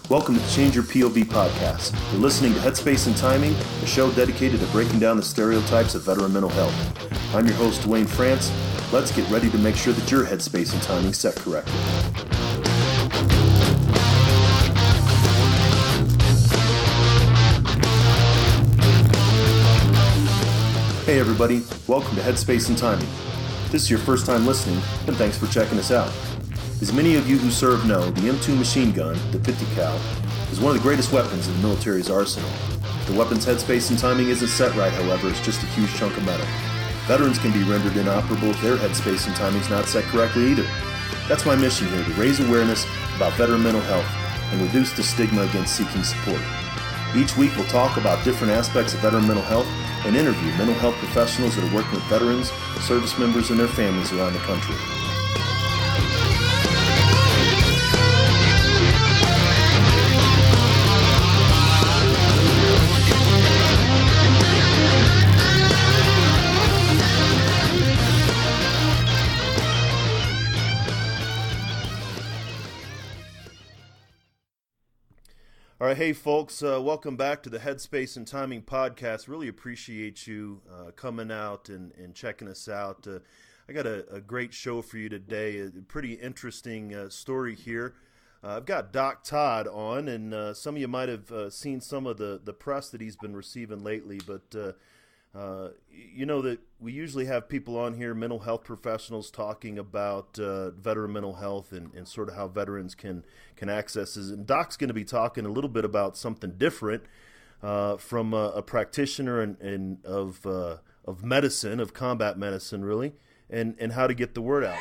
Welcome to the Change Your POV podcast. You're listening to Headspace and Timing, a show dedicated to breaking down the stereotypes of veteran mental health. I'm your host, Dwayne France. Let's get ready to make sure that your headspace and timing set correctly. Hey everybody, welcome to Headspace and Timing. If this is your first time listening, then thanks for checking us out. As many of you who serve know, the M2 machine gun, the 50 cal, is one of the greatest weapons in the military's arsenal. The weapon's headspace and timing isn't set right, however, it's just a huge chunk of metal. Veterans can be rendered inoperable if their headspace and timing's not set correctly either. That's my mission here, to raise awareness about veteran mental health and reduce the stigma against seeking support. Each week we'll talk about different aspects of veteran mental health and interview mental health professionals that are working with veterans, service members, and their families around the country. All right, hey folks, welcome back to the Headspace and Timing podcast. Really appreciate you coming out and checking us out. I got a great show for you today, a pretty interesting story here. I've got Doc Todd on, and some of you might have seen some of the press that he's been receiving lately, but you know that we usually have people on here, mental health professionals, talking about veteran mental health and sort of how veterans can access this. And Doc's going to be talking a little bit about something different from a practitioner and of medicine, of combat medicine, really, and how to get the word out.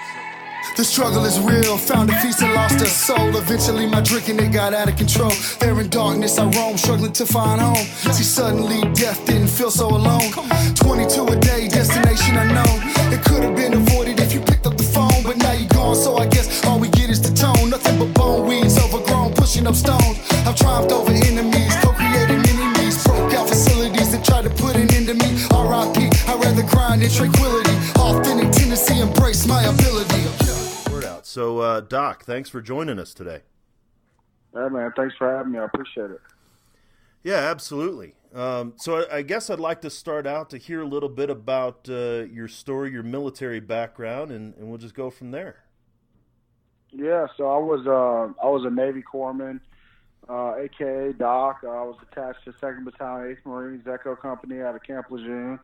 The struggle is real, found a feast and lost a soul. Eventually my drinking, it got out of control. There in darkness I roam, struggling to find home. See, suddenly death didn't feel so alone. 22 a day, destination unknown. It could have been avoided if you picked up the phone, but now you're gone, so I guess all we get is the tone. Nothing but bone weeds, overgrown, pushing up stones. I've triumphed over enemies, co-creating enemies. Broke out facilities that tried to put an end to me. R.I.P. I'd rather grind in tranquility. Authentic tendency, embrace my ability. So, Doc, thanks for joining us today. Yeah, man, thanks for having me. I appreciate it. Yeah, absolutely. So I guess I'd like to start out to hear a little bit about your story, your military background, and we'll just go from there. Yeah, so I was a Navy corpsman, a.k.a. Doc. I was attached to 2nd Battalion, 8th Marines Echo Company out of Camp Lejeune.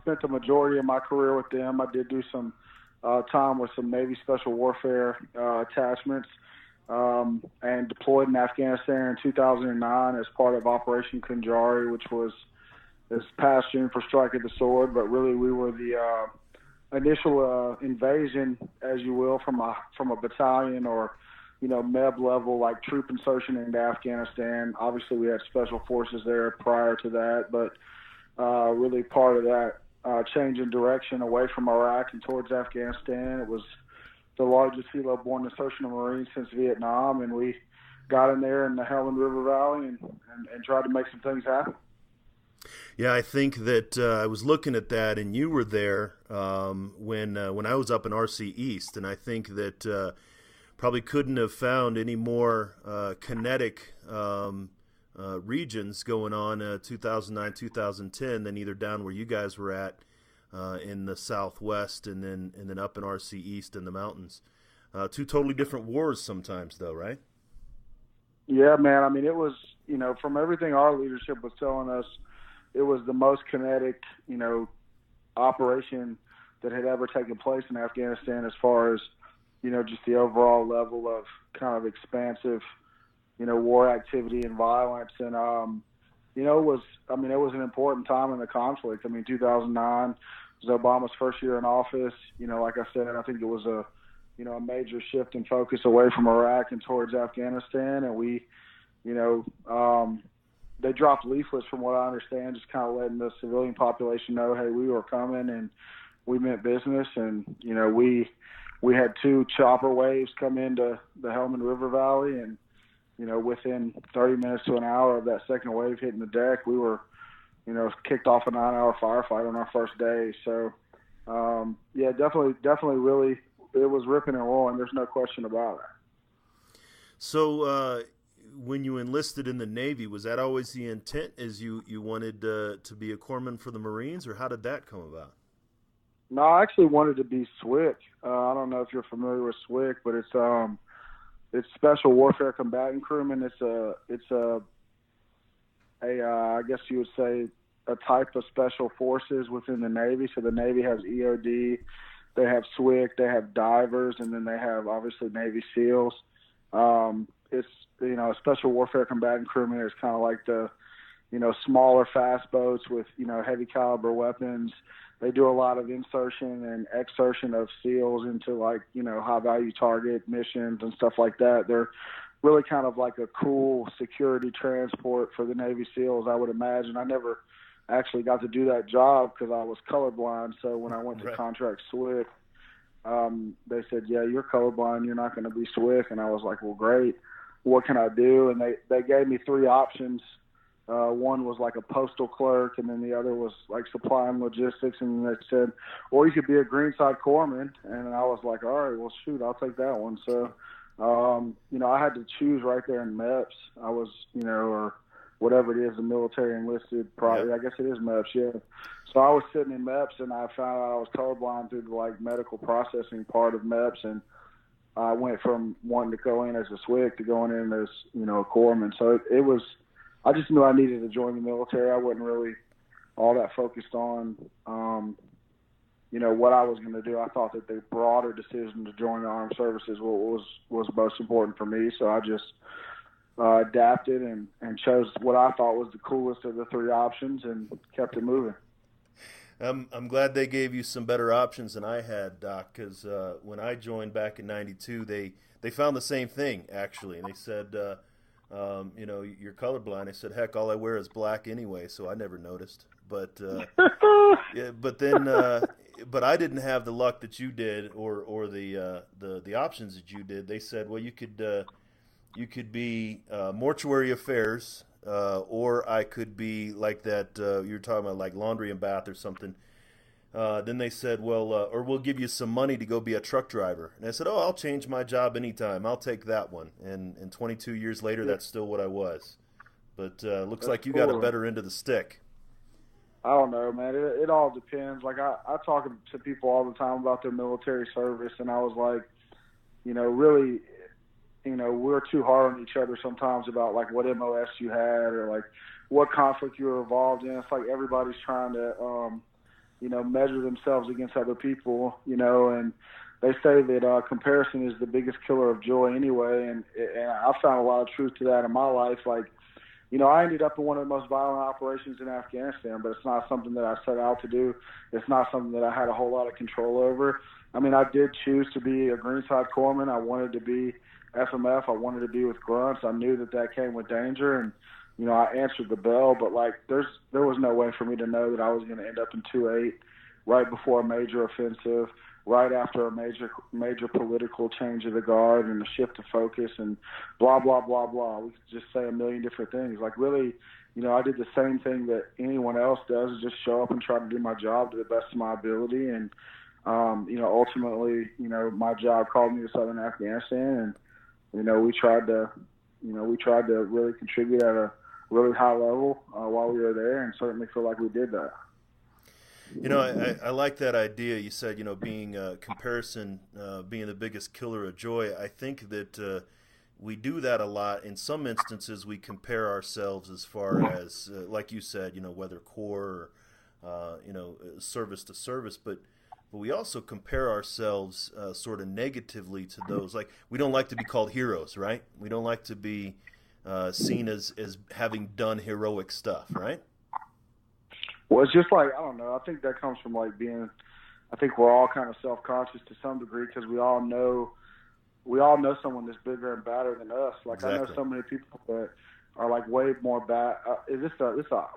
Spent the majority of my career with them. I did do some time with some Navy Special Warfare attachments, and deployed in Afghanistan in 2009 as part of Operation Kunjari, which was this past June for Strike at the Sword. But really, we were the initial invasion, as you will, from a battalion or MEB level, like troop insertion into Afghanistan. Obviously, we had special forces there prior to that, but really part of that change in direction away from Iraq and towards Afghanistan. It was the largest helo-borne insertion of Marines since Vietnam, and we got in there in the Helmand River Valley and tried to make some things happen. Yeah, I think that I was looking at that, and you were there when I was up in RC East, and I think that probably couldn't have found any more kinetic regions going on 2009, 2010 than either down where you guys were at in the Southwest and then up in RC East in the mountains. Two totally different wars sometimes, though, right? Yeah, man. I mean, it was, from everything our leadership was telling us, it was the most kinetic, operation that had ever taken place in Afghanistan as far as, just the overall level of kind of expansive war activity and violence. And, it was an important time in the conflict. I mean, 2009 was Obama's first year in office. Like I said, I think it was a major shift in focus away from Iraq and towards Afghanistan. And we, they dropped leaflets, from what I understand, just kind of letting the civilian population know, hey, we were coming and we meant business. And, we had 2 chopper waves come into the Helmand River Valley, and within 30 minutes to an hour of that second wave hitting the deck, we were, kicked off a 9-hour firefight on our first day. So, yeah, definitely really, it was ripping and rolling. There's no question about it. So when you enlisted in the Navy, was that always the intent? Is you wanted to be a corpsman for the Marines, or how did that come about? No, I actually wanted to be SWCC. I don't know if you're familiar with SWCC, but it's Special Warfare Combatant Crewman. It's a I guess you would say a type of special forces within the Navy. So the Navy has EOD, they have SWCC, they have divers, and then they have obviously Navy SEALs. It's, a Special Warfare Combatant Crewman is kind of like the, smaller fast boats with, heavy caliber weapons. They do a lot of insertion and exertion of SEALs into high value target missions and stuff like that. They're really kind of like a cool security transport for the Navy SEALs, I would imagine. I never actually got to do that job because I was colorblind. So when I went to contract SWCC, they said, yeah, you're colorblind, you're not going to be SWCC. And I was like, well, great. What can I do? And they gave me 3 options. One was like a postal clerk, and then the other was like supply and logistics. And they said, or you could be a greenside corpsman. And I was like, all right, well, shoot, I'll take that one. So, I had to choose right there in MEPS. I was, or whatever it is, the military enlisted, probably, I guess it is MEPS, yeah. So I was sitting in MEPS, and I found out I was colorblind through the medical processing part of MEPS, and I went from wanting to go in as a SWCC to going in as, a corpsman. So it was, I just knew I needed to join the military. I wasn't really all that focused on, what I was going to do. I thought that the broader decision to join the armed services was most important for me. So I just adapted and chose what I thought was the coolest of the 3 options and kept it moving. I'm glad they gave you some better options than I had, Doc, because when I joined back in '92, they found the same thing, actually. And they said, you're colorblind. I said, heck, all I wear is black anyway, so I never noticed. But but I didn't have the luck that you did, or the options that you did. They said, well, you could be mortuary affairs, or I could be like that. You were talking about like laundry and bath or something. Then they said, well, or we'll give you some money to go be a truck driver. And I said, oh, I'll change my job anytime. I'll take that one. And 22 years later, that's still what I was. But looks like you got a better end of the stick. I don't know, man. It all depends. Like I talk to people all the time about their military service, and I was like, really, we're too hard on each other sometimes about like what MOS you had or like what conflict you were involved in. It's like everybody's trying to, measure themselves against other people, and they say that comparison is the biggest killer of joy anyway. And I found a lot of truth to that in my life. Like, I ended up in one of the most violent operations in Afghanistan, but it's not something that I set out to do. It's not something that I had a whole lot of control over. I mean, I did choose to be a greenside corpsman. I wanted to be FMF. I wanted to be with grunts. I knew that came with danger, and I answered the bell. But like, there was no way for me to know that I was going to end up in 2-8 right before a major offensive, right after a major political change of the guard and a shift of focus and blah blah blah blah. We could just say a million different things. Like really, I did the same thing that anyone else does, is just show up and try to do my job to the best of my ability. And ultimately, my job called me to Southern Afghanistan, and we tried to really contribute at a really high level while we were there, and certainly feel like we did that. I like that idea. You said, being comparison, being the biggest killer of joy. I think that we do that a lot. In some instances, we compare ourselves as far as, like you said, whether corps or, service to service, but we also compare ourselves sort of negatively to those. Like, we don't like to be called heroes, right? We don't like to be seen as having done heroic stuff, right? Well, it's just like, I don't know. I think that comes from like I think we're all kind of self-conscious to some degree because we all know someone that's bigger and badder than us. Like exactly. I know so many people that are like way more bad. This a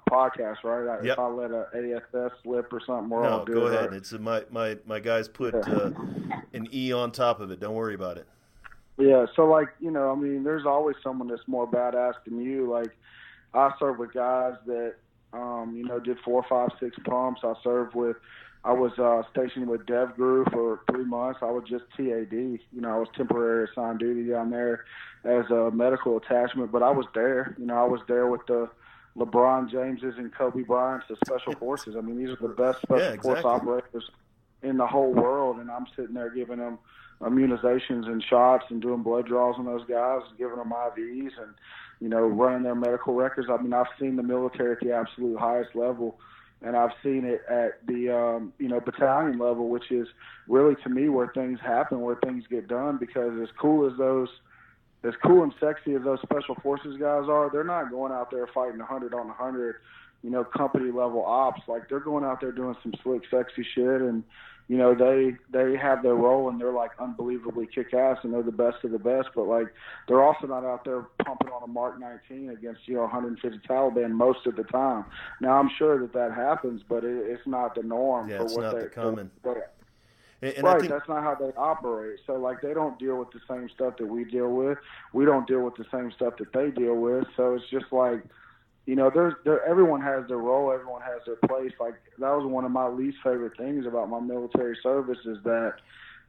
podcast, right? Yep. If I let a ASS slip or something, we're all good. No, go ahead. Right? It's my guys put an E on top of it. Don't worry about it. Yeah. So like, there's always someone that's more badass than you. Like I serve with guys that, did 4, 5, 6 pumps. I served with I was stationed with DevGru for 3 months. I was just TAD. You know, I was temporary assigned duty down there as a medical attachment, but I was there. You know, I was there with the LeBron Jameses and Kobe Bryant's of Special Forces. I mean, these are the best Special Force operators in the whole world, and I'm sitting there giving them immunizations and shots and doing blood draws on those guys, giving them IVs and, you know, running their medical records. I mean, I've seen the military at the absolute highest level, and I've seen it at the, you know, battalion level, which is really, to me, where things happen, where things get done, because as cool and sexy as those Special Forces guys are, they're not going out there fighting 100 on 100, you know, company level ops. Like, they're going out there doing some slick, sexy shit, and, you know, they have their role, and they're, like, unbelievably kick-ass, and they're the best of the best, but, like, they're also not out there pumping on a Mark 19 against, you know, 150 Taliban most of the time. Now, I'm sure that happens, but it's not the norm. Yeah, it's not the common. And right, that's not how they operate. So, like, they don't deal with the same stuff that we deal with. We don't deal with the same stuff that they deal with. So it's just like, you know, everyone has their role, everyone has their place. Like, that was one of my least favorite things about my military service, is that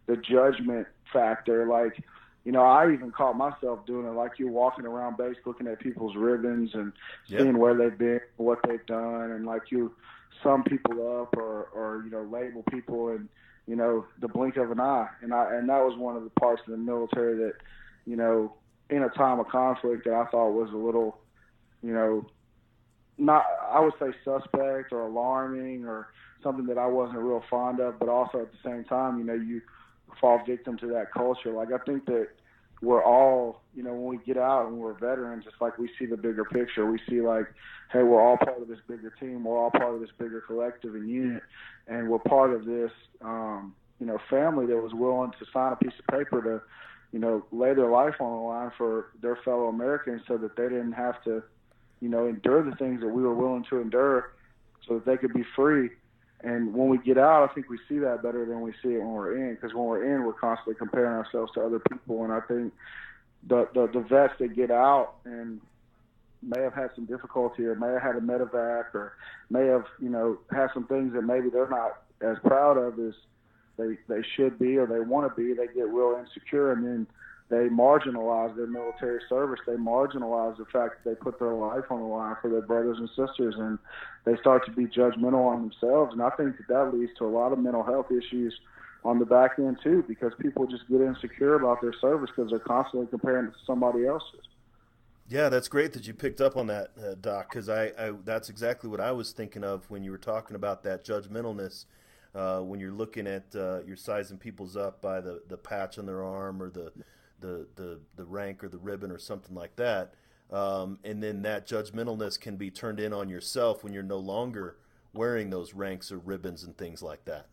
the judgment factor. Like, you know, I even caught myself doing it. Like, you're walking around base looking at people's ribbons and seeing where they've been, what they've done, and, like, you sum people up or you know, label people in, you know, the blink of an eye. And that was one of the parts of the military that, you know, in a time of conflict, that I thought was a little, you know, not, I would say, suspect or alarming, or something that I wasn't real fond of, but also at the same time, you know, you fall victim to that culture. Like, I think that we're all, you know, when we get out and we're veterans, it's like we see the bigger picture. We see, like, hey, we're all part of this bigger team. We're all part of this bigger collective and unit, and we're part of this, you know, family that was willing to sign a piece of paper to, you know, lay their life on the line for their fellow Americans, so that they didn't have to, you know, endure the things that we were willing to endure, so that they could be free. And when we get out, I think we see that better than we see it when we're in, because when we're in, we're constantly comparing ourselves to other people. And I think the vets that get out and may have had some difficulty, or may have had a medevac, or may have, you know, had some things that maybe they're not as proud of as they should be, or they want to be, they get real insecure, and then they marginalize their military service. They marginalize the fact that they put their life on the line for their brothers and sisters, and they start to be judgmental on themselves. And I think that leads to a lot of mental health issues on the back end too, because people just get insecure about their service because they're constantly comparing it to somebody else's. Yeah, that's great that you picked up on that, Doc, because I that's exactly what I was thinking of when you were talking about that judgmentalness. When you're looking at you're sizing people's up by the patch on their arm, or the rank or the ribbon or something like that, and then that judgmentalness can be turned in on yourself when you're no longer wearing those ranks or ribbons and things like that.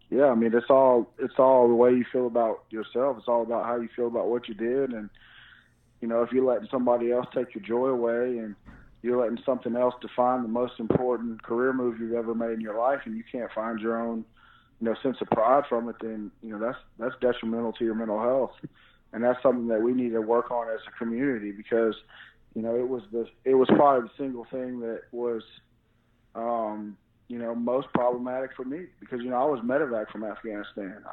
Yeah, I mean, it's all the way you feel about yourself. It's all about how you feel about what you did, and, you know, if you're letting somebody else take your joy away, and you're letting something else define the most important career move you've ever made in your life, and you can't find your own, you know, sense of pride from it, then, you know, that's detrimental to your mental health. And that's something that we need to work on as a community, because, you know, it was probably the single thing that was, you know, most problematic for me, because, you know, I was medevac from Afghanistan.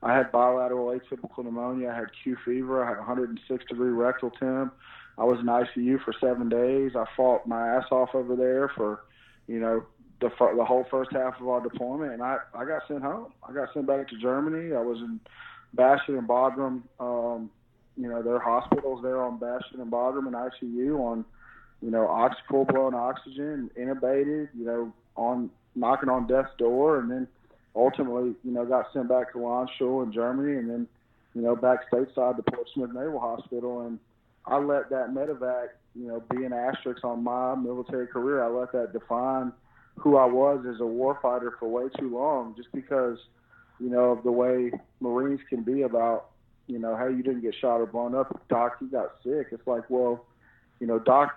I had bilateral atypical pneumonia. I had Q fever. I had 106-degree rectal temp. I was in ICU for 7 days. I fought my ass off over there for, you know, the whole first half of our deployment, and I got sent home. I got sent back to Germany. I was in Bastion and Bagram. You know, there are hospitals there on Bastion and Bagram in ICU on, you know, full-blown oxygen, intubated, you know, on knocking on death's door, and then ultimately, you know, got sent back to Landstuhl in Germany, and then, you know, back stateside to Portsmouth Naval Hospital. And I let that medevac, you know, be an asterisk on my military career. I let that define who I was as a warfighter for way too long, just because, you know, of the way Marines can be about, you know, hey, you didn't get shot or blown up. Doc, you got sick. It's like, well, you know, Doc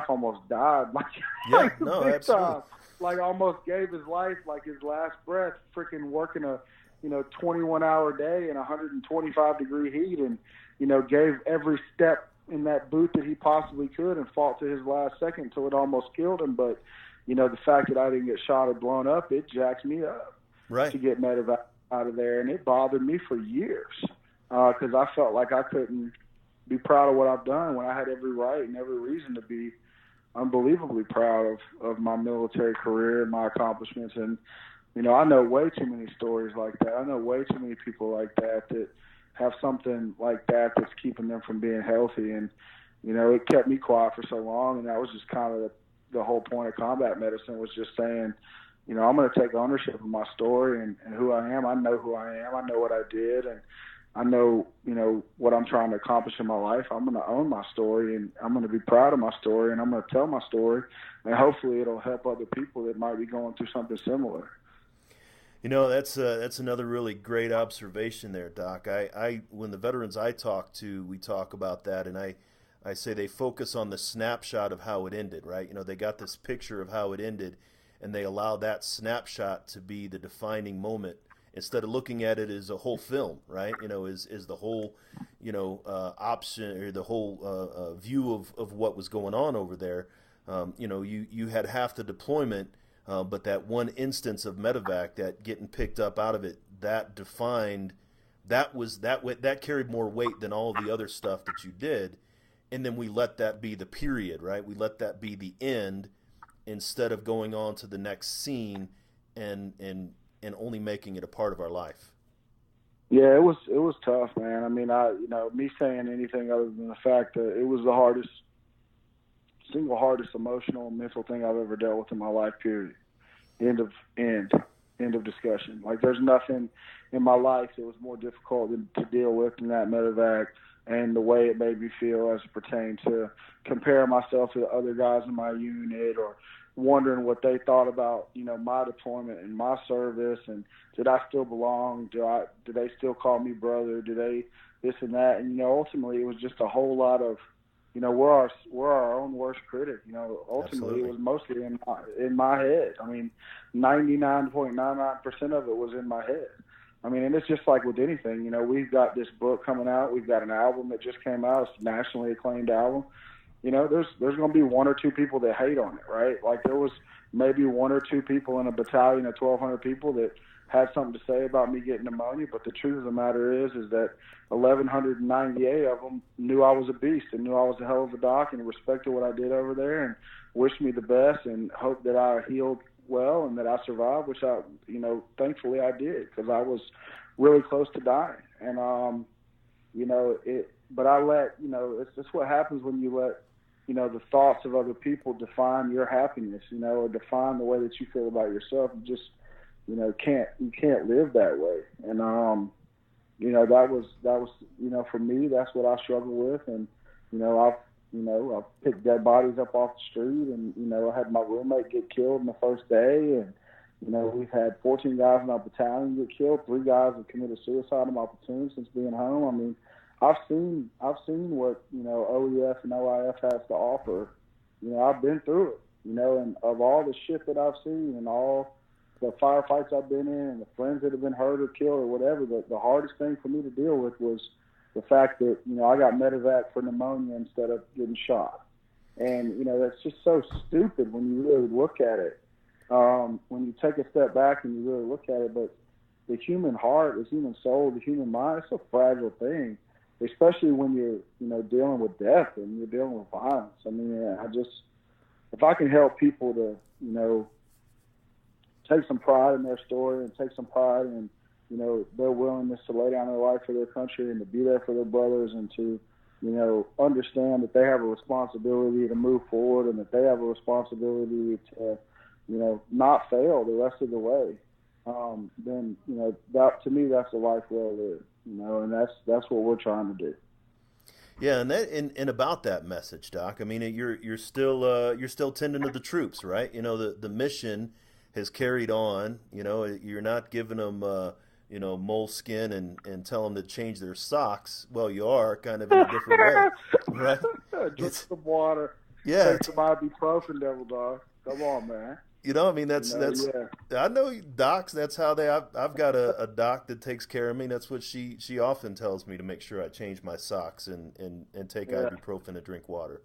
almost died. Like, yeah, like no, big absolutely. time. Like, almost gave his life, like his last breath, freaking working a, you know, 21-hour day in 125-degree heat, and, you know, gave every step in that boot that he possibly could, and fought to his last second until it almost killed him. But, the fact that I didn't get shot or blown up, it jacks me up to get medevac out of there. And it bothered me for years because I felt like I couldn't be proud of what I've done when I had every right and every reason to be unbelievably proud of my military career and my accomplishments. And, I know way too many stories like that. I know way too many people like that have something like that that's keeping them from being healthy. And, it kept me quiet for so long. And that was just kind of the whole point of combat medicine, was just saying, I'm going to take ownership of my story and who I am. I know who I am. I know what I did. And I know, what I'm trying to accomplish in my life. I'm going to own my story, and I'm going to be proud of my story, and I'm going to tell my story. And hopefully it'll help other people that might be going through something similar. That's another really great observation there, Doc. When the veterans I talk to, we talk about that, and I say they focus on the snapshot of how it ended, right? They got this picture of how it ended, and they allow that snapshot to be the defining moment instead of looking at it as a whole film, right? Is the whole, option or the whole view of what was going on over there. You had half the deployment, but that one instance of medevac, that getting picked up out of it, that defined, that carried more weight than all the other stuff that you did. And then we let that be the period, right? We let that be the end instead of going on to the next scene and only making it a part of our life. Yeah, it was tough, man. I mean, me saying anything other than the fact that it was the single hardest emotional and mental thing I've ever dealt with in my life, period. End of discussion. Like, there's nothing in my life that was more difficult to deal with than that medevac, and the way it made me feel as it pertained to comparing myself to the other guys in my unit, or wondering what they thought about, my deployment and my service, and did I still belong? Do they still call me brother? Do they this and that? And, ultimately it was just a whole lot of, we're our own worst critic. Ultimately Absolutely. It was mostly in my head. I mean, 99.99% of it was in my head. I mean, and it's just like with anything, we've got this book coming out. We've got an album that just came out. It's a nationally acclaimed album. There's going to be one or two people that hate on it, right? Like, there was maybe one or two people in a battalion of 1,200 people that had something to say about me getting pneumonia. But the truth of the matter is that 1,198 of them knew I was a beast and knew I was a hell of a doc and respected what I did over there and wished me the best and hoped that I healed well and that I survived, which I, thankfully I did, because I was really close to dying. And, but I let, it's just what happens when you let, the thoughts of other people define your happiness, or define the way that you feel about yourself. You just, you can't live that way. And, that was, for me, that's what I struggle with. And, I picked dead bodies up off the street, and, I had my roommate get killed in the first day. And, we've had 14 guys in our battalion get killed. 3 guys have committed suicide in my platoon since being home. I mean, I've seen what, OEF and OIF has to offer. I've been through it, and of all the shit that I've seen and all the firefights I've been in and the friends that have been hurt or killed or whatever, the hardest thing for me to deal with was the fact that, I got medevac for pneumonia instead of getting shot. And, that's just so stupid when you really look at it. When you take a step back and you really look at it, but the human heart, the human soul, the human mind, it's a fragile thing, especially when you're, dealing with death and you're dealing with violence. I mean, if I can help people to, take some pride in their story and take some pride in, their willingness to lay down their life for their country and to be there for their brothers and to, understand that they have a responsibility to move forward and that they have a responsibility to, not fail the rest of the way, then, that, to me, that's a life well lived, and that's what we're trying to do. Yeah, and about that message, Doc. I mean, you're still tending to the troops, right? The mission has carried on. You're not giving them moleskin and tell them to change their socks. Well, you are, kind of in a different way, right? Drink some water. Yeah, take some ibuprofen, devil dog. Come on, man. I mean, that's yeah. I know docs. That's how I've got a doc that takes care of me. That's what she often tells me, to make sure I change my socks and take ibuprofen and drink water.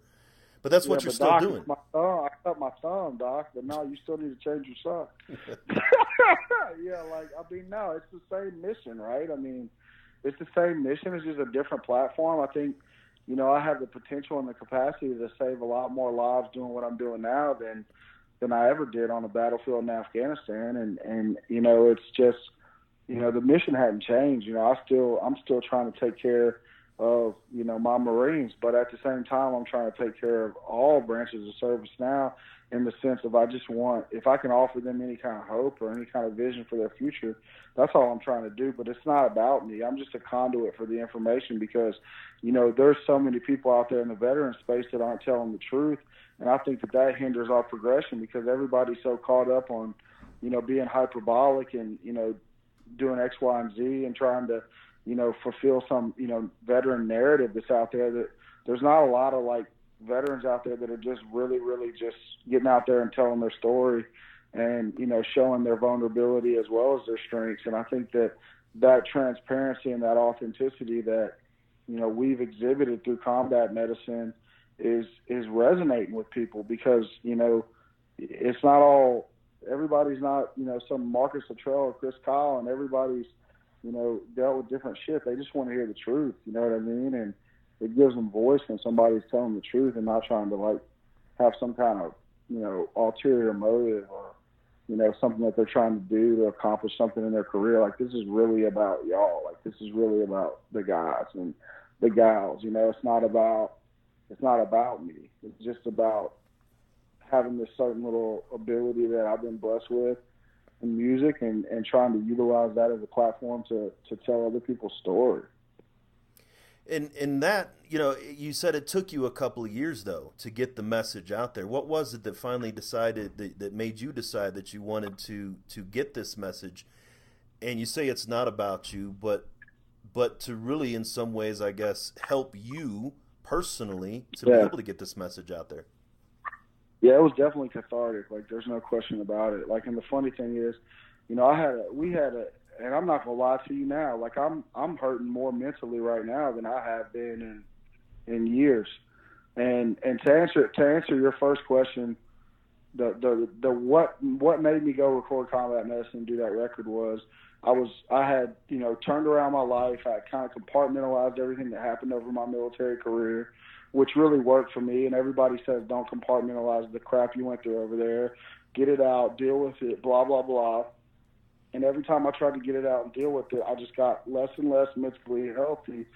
But that's Yeah, what you're but still Doc, doing. I cut my thumb, Doc, but now you still need to change your sock. Yeah, like, I mean, no, it's the same mission, right? I mean, it's the same mission. It's just a different platform. I think, you know, I have the potential and the capacity to save a lot more lives doing what I'm doing now than I ever did on the battlefield in Afghanistan. And you know, it's just, you know, the mission hadn't changed. You know, I'm still trying to take care of, you know, my Marines, but at the same time, I'm trying to take care of all branches of service now, in the sense of, I just want, if I can offer them any kind of hope or any kind of vision for their future, that's all I'm trying to do. But it's not about me. I'm just a conduit for the information, because, you know, there's so many people out there in the veteran space that aren't telling the truth. And I think that hinders our progression, because everybody's so caught up on, you know, being hyperbolic and, you know, doing X, Y, and Z and trying to, you know, fulfill some, you know, veteran narrative that's out there, that there's not a lot of, like, veterans out there that are just really, really just getting out there and telling their story and, you know, showing their vulnerability as well as their strengths. And I think that transparency and that authenticity that, you know, we've exhibited through combat medicine is resonating with people, because, you know, it's not all, everybody's not, you know, some Marcus Luttrell or Chris Kyle, and everybody's, you know, dealt with different shit. They just want to hear the truth, you know what I mean? And it gives them voice when somebody's telling the truth and not trying to, like, have some kind of, you know, ulterior motive or, you know, something that they're trying to do to accomplish something in their career. Like, this is really about y'all. Like, this is really about the guys and the gals. You know, it's not about me. It's just about having this certain little ability that I've been blessed with in music, and trying to utilize that as a platform to tell other people's story. And that, you know, you said it took you a couple of years, though, to get the message out there. What was it that finally that made you decide that you wanted to get this message? And you say it's not about you, but to really, in some ways, I guess, help you personally to be able to get this message out there. Yeah, it was definitely cathartic. Like, there's no question about it. Like, and the funny thing is, you know, and I'm not gonna lie to you now. Like, I'm hurting more mentally right now than I have been in years. And to answer your first question, what made me go record combat medicine and do that record was, I had, you know, turned around my life. I had kind of compartmentalized everything that happened over my military career, which really worked for me. And everybody says, don't compartmentalize the crap you went through over there. Get it out, deal with it, blah, blah, blah. And every time I tried to get it out and deal with it, I just got less and less mentally healthy.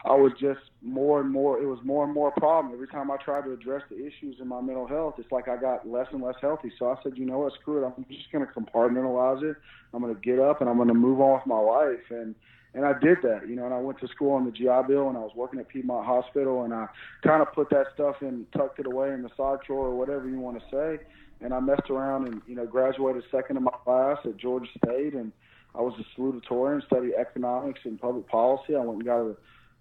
I was just it was more and more a problem. Every time I tried to address the issues in my mental health, it's like I got less and less healthy. So I said, you know what, screw it. I'm just going to compartmentalize it. I'm going to get up and I'm going to move on with my life. And I did that, you know, and I went to school on the GI Bill, and I was working at Piedmont Hospital, and I kind of put that stuff in, tucked it away in the side drawer or whatever you want to say. And I messed around and, you know, graduated second in my class at Georgia State, and I was a salutatorian, studied economics and public policy. I went and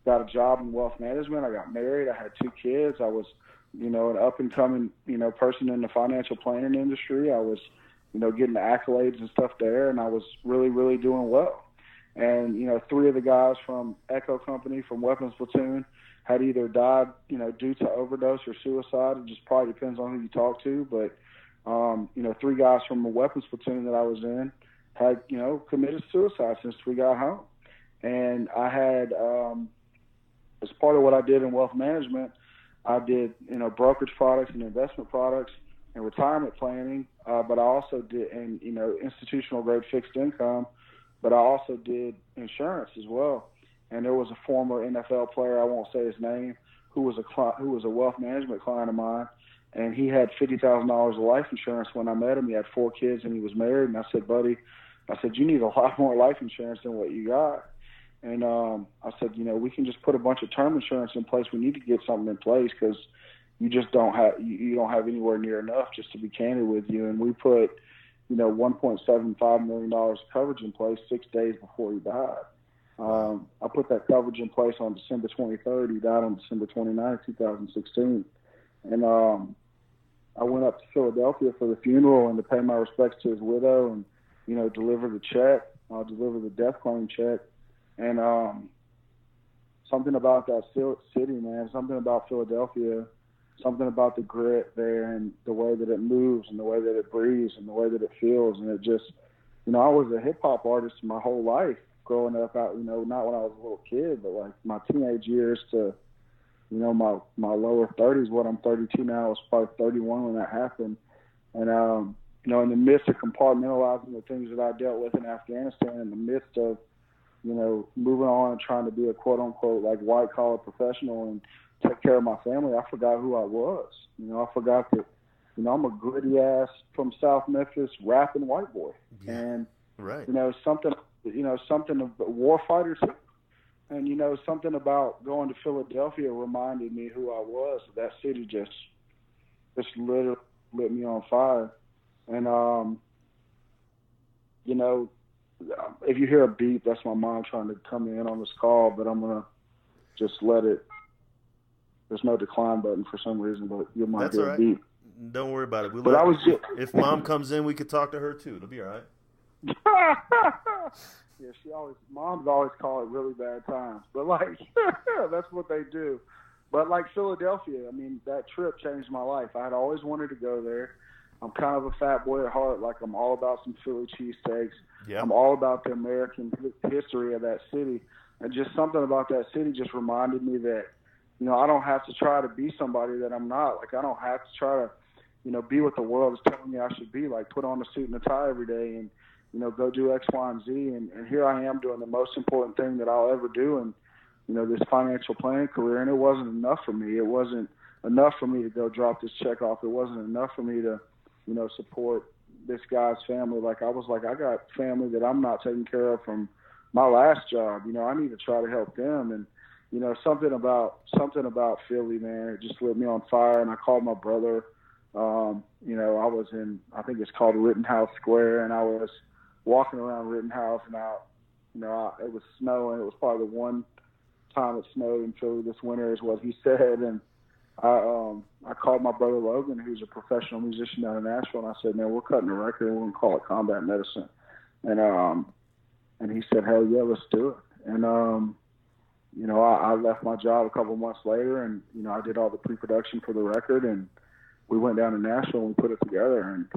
got a job in wealth management. I got married. I had 2 kids. I was, you know, an up-and-coming, you know, person in the financial planning industry. I was, you know, getting the accolades and stuff there, and I was really, really doing well. And, you know, 3 of the guys from Echo Company, from Weapons Platoon, had either died, you know, due to overdose or suicide. It just probably depends on who you talk to. But, you know, 3 guys from the Weapons Platoon that I was in had, you know, committed suicide since we got home. And I had, as part of what I did in wealth management, I did, you know, brokerage products and investment products and retirement planning. But I also did, and, you know, institutional grade fixed income. But I also did insurance as well. And there was a former NFL player, I won't say his name, who was a wealth management client of mine, and he had $50,000 of life insurance when I met him. He had 4 kids and he was married. And I said, buddy, you need a lot more life insurance than what you got. And I said, you know, we can just put a bunch of term insurance in place. We need to get something in place because you just don't have anywhere near enough, just to be candid with you. And we put, you know, $1.75 million of coverage in place 6 days before he died. I put that coverage in place on December 23rd. He died on December 29th, 2016. And I went up to Philadelphia for the funeral and to pay my respects to his widow and, you know, deliver the check, deliver the death claim check. And something about that city, man, something about Philadelphia something about the grit there and the way that it moves and the way that it breathes and the way that it feels. And it just, I was a hip hop artist my whole life growing up out, not when I was a little kid, but like my teenage years to, my lower 30s. What I'm 32 now, I was probably 31 when that happened. And, in the midst of compartmentalizing the things that I dealt with in Afghanistan, in the midst of, moving on and trying to be a quote unquote like white collar professional and take care of my family, I forgot who I was. I forgot that, I'm a gritty ass from South Memphis rapping white boy. Yeah. And, right. something of a war fighter too. And, something about going to Philadelphia reminded me who I was. That city just literally lit me on fire. And, if you hear a beep, that's my mom trying to come in on this call, but I'm going to just let it. There's no decline button for some reason, but you might hear a beep. Don't worry about it. If mom comes in, we could talk to her too. It'll be all right. Yeah, moms always call it really bad times, but like, that's what they do. But like Philadelphia, that trip changed my life. I had always wanted to go there. I'm kind of a fat boy at heart. Like, I'm all about some Philly cheesesteaks. Yep. I'm all about the American history of that city. And just something about that city just reminded me that, I don't have to try to be somebody that I'm not. Like, I don't have to try to, be what the world is telling me I should be. Like, put on a suit and a tie every day and, go do X, Y, and Z. And here I am doing the most important thing that I'll ever do in, this financial planning career. And it wasn't enough for me. It wasn't enough for me to go drop this check off. It wasn't enough for me to, support this guy's family. Like, I was like, I got family that I'm not taking care of from my last job. I need to try to help them. And, something about Philly, man, it just lit me on fire. And I called my brother. I was in, I think it's called Rittenhouse Square, and I was walking around Rittenhouse, and it was snowing. It was probably the one time it snowed in Philly this winter, is what he said. And I called my brother Logan, who's a professional musician down in Nashville, and I said, man, we're cutting a record, and we're going to call it Combat Medicine. And he said, hell yeah, let's do it. And, I left my job a couple months later, and, I did all the pre-production for the record, and we went down to Nashville and we put it together. And,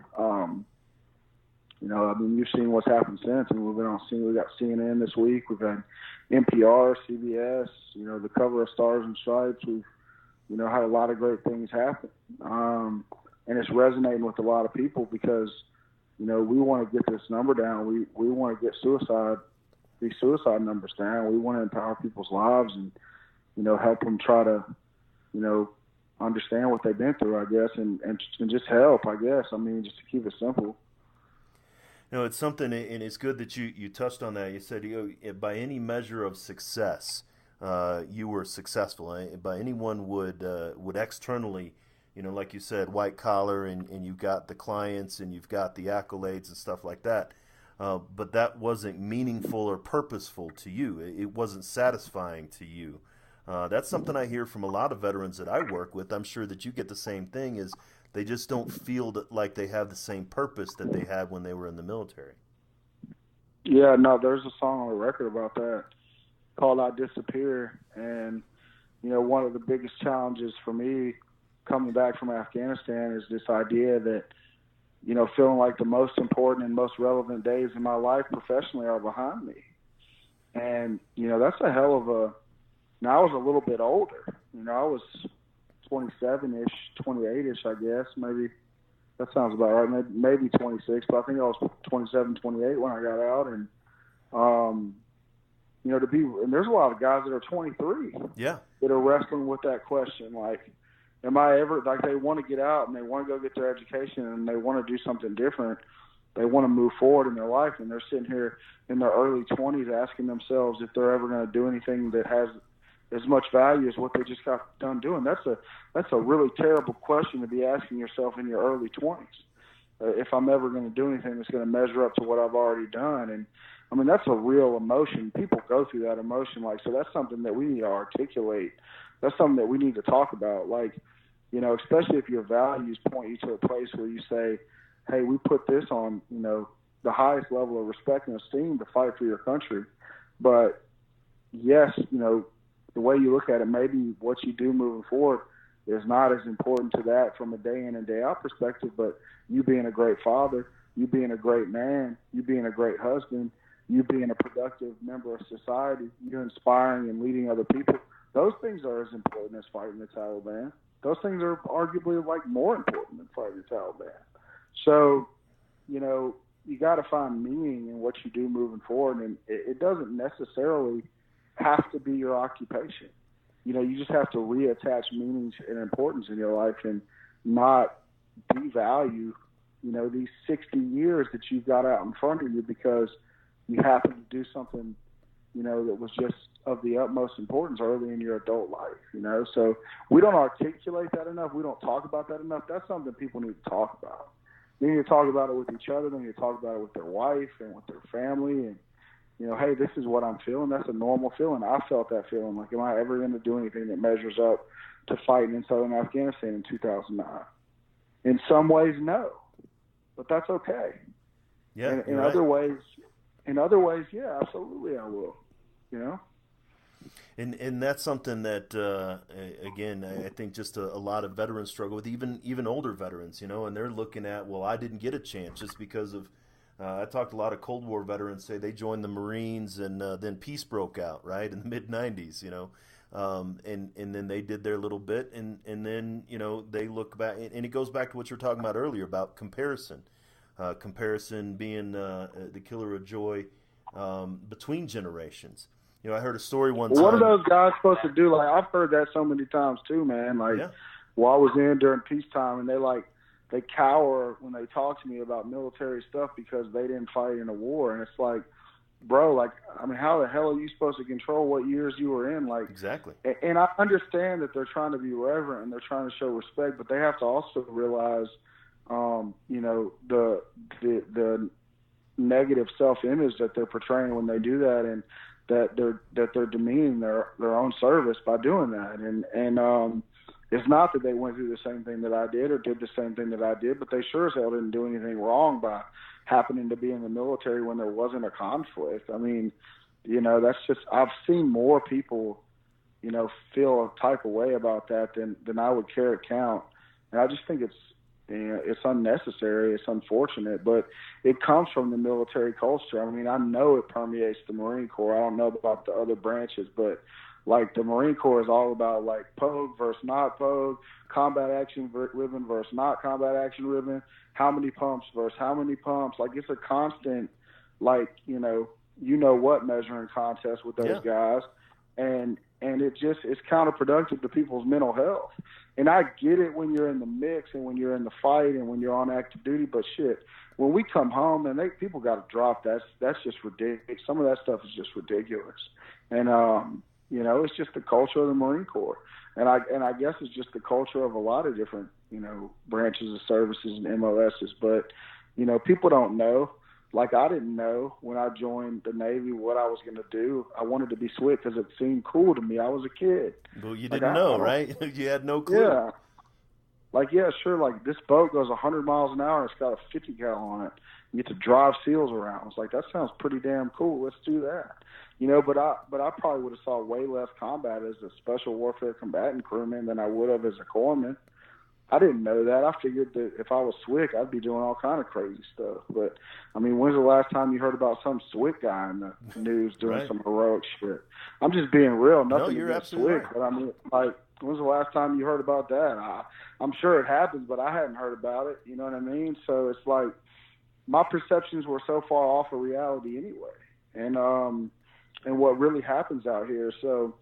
you've seen what's happened since. We've been on scene. We got CNN this week. We've had NPR, CBS, the cover of Stars and Stripes. We've, had a lot of great things happen. And it's resonating with a lot of people because, we want to get this number down. We want to get these suicide numbers down. We want to empower people's lives and, help them try to, understand what they've been through, I guess, and just help, I guess. Just to keep it simple. It's something, and it's good that you touched on that. You said, by any measure of success, you were successful. By anyone would externally, like you said, white collar, and you've got the clients and you've got the accolades and stuff like that. But that wasn't meaningful or purposeful to you. It wasn't satisfying to you. That's something I hear from a lot of veterans that I work with. I'm sure that you get the same thing, is they just don't feel like they have the same purpose that they had when they were in the military. Yeah, no, there's a song on the record about that called I Disappear. And, one of the biggest challenges for me coming back from Afghanistan is this idea that, feeling like the most important and most relevant days in my life professionally are behind me. And, that's a hell of a, now I was a little bit older, I was 27-ish, 28-ish, I guess. Maybe that sounds about right. Maybe 26, but I think I was 27, 28 when I got out. And, and there's a lot of guys that are 23 that are wrestling with that question. Like, am I ever, like, they want to get out and they want to go get their education and they want to do something different. They want to move forward in their life, and they're sitting here in their early 20s asking themselves if they're ever going to do anything that has as much value as what they just got done doing. That's a really terrible question to be asking yourself in your early 20s. If I'm ever going to do anything that's going to measure up to what I've already done. And that's a real emotion. People go through that emotion. Like, so that's something that we need to articulate. That's something that we need to talk about. Like, especially if your values point you to a place where you say, hey, we put this on, the highest level of respect and esteem to fight for your country. But yes, the way you look at it, maybe what you do moving forward is not as important to that from a day in and day out perspective, but you being a great father, you being a great man, you being a great husband, you being a productive member of society, you inspiring and leading other people, those things are as important as fighting the Taliban. Those things are arguably like more important than fighting the Taliban. So, you know, you got to find meaning in what you do moving forward, and it doesn't necessarily have to be your occupation. You know, you just have to reattach meanings and importance in your life and not devalue, you know, these 60 years that you've got out in front of you because you happen to do something, you know, that was just of the utmost importance early in your adult life, you know. So we don't articulate that enough. We don't talk about that enough. That's something people need to talk about. They need to talk about it with each other. They need to talk about it with their wife and with their family. And, you know, hey, this is what I'm feeling. That's a normal feeling. I felt that feeling. Like, am I ever going to do anything that measures up to fighting in southern Afghanistan in 2009? In some ways, no. But that's okay. Yeah. And in other ways, yeah, absolutely I will. You know? And that's something that, again, I think just a lot of veterans struggle with, even older veterans, you know, and they're looking at, well, I didn't get a chance just because of, I talked to a lot of Cold War veterans say they joined the Marines and then peace broke out, right, in the mid-'90s, you know, and then they did their little bit, and then, you know, they look back, and it goes back to what you were talking about earlier about comparison being the killer of joy between generations. You know, I heard a story one time. What are those guys supposed to do? Like, I've heard that so many times too, man. Like, while I was in during peacetime, and they cower when they talk to me about military stuff because they didn't fight in a war. And it's like, bro, like, I mean, how the hell are you supposed to control what years you were in? Like, exactly. And I understand that they're trying to be reverent and they're trying to show respect, but they have to also realize, you know, the negative self-image that they're portraying when they do that, and that they're demeaning their own service by doing that. And it's not that they went through the same thing that I did or did the same thing that I did, but they sure as hell didn't do anything wrong by happening to be in the military when there wasn't a conflict. I mean, you know, that's just, I've seen more people, you know, feel a type of way about that than I would care to count. And I just think it's, you know, it's unnecessary. It's unfortunate, but it comes from the military culture. I mean, I know it permeates the Marine Corps. I don't know about the other branches, but like the Marine Corps is all about like POG versus not POG, combat action ribbon versus not combat action ribbon, how many pumps versus how many pumps. Like, it's a constant, like, you know what measuring contest with those guys. And it's counterproductive to people's mental health. And I get it when you're in the mix and when you're in the fight and when you're on active duty, but shit, when we come home, and people got to drop that. That's just ridiculous. Some of that stuff is just ridiculous. And, you know, it's just the culture of the Marine Corps. And I guess it's just the culture of a lot of different, you know, branches of services and MOSs. But, you know, people don't know. Like, I didn't know when I joined the Navy what I was going to do. I wanted to be SWIC because it seemed cool to me. I was a kid. Well, you didn't know, right? You had no clue. Yeah. Like, yeah, sure. Like, this boat goes 100 miles an hour. It's got a 50 cal on it. You get to drive SEALs around. It's like, that sounds pretty damn cool. Let's do that. You know, but I probably would have saw way less combat as a special warfare combatant crewman than I would have as a corpsman. I didn't know that. I figured that if I was SWIC, I'd be doing all kind of crazy stuff. But, I mean, when's the last time you heard about some SWIC guy in the news doing some heroic shit? I'm just being real. Nothing against SWIC. Right. But, I mean, like, when's the last time you heard about that? I'm sure it happens, but I hadn't heard about it. You know what I mean? So it's like my perceptions were so far off of reality anyway. And what really happens out here. So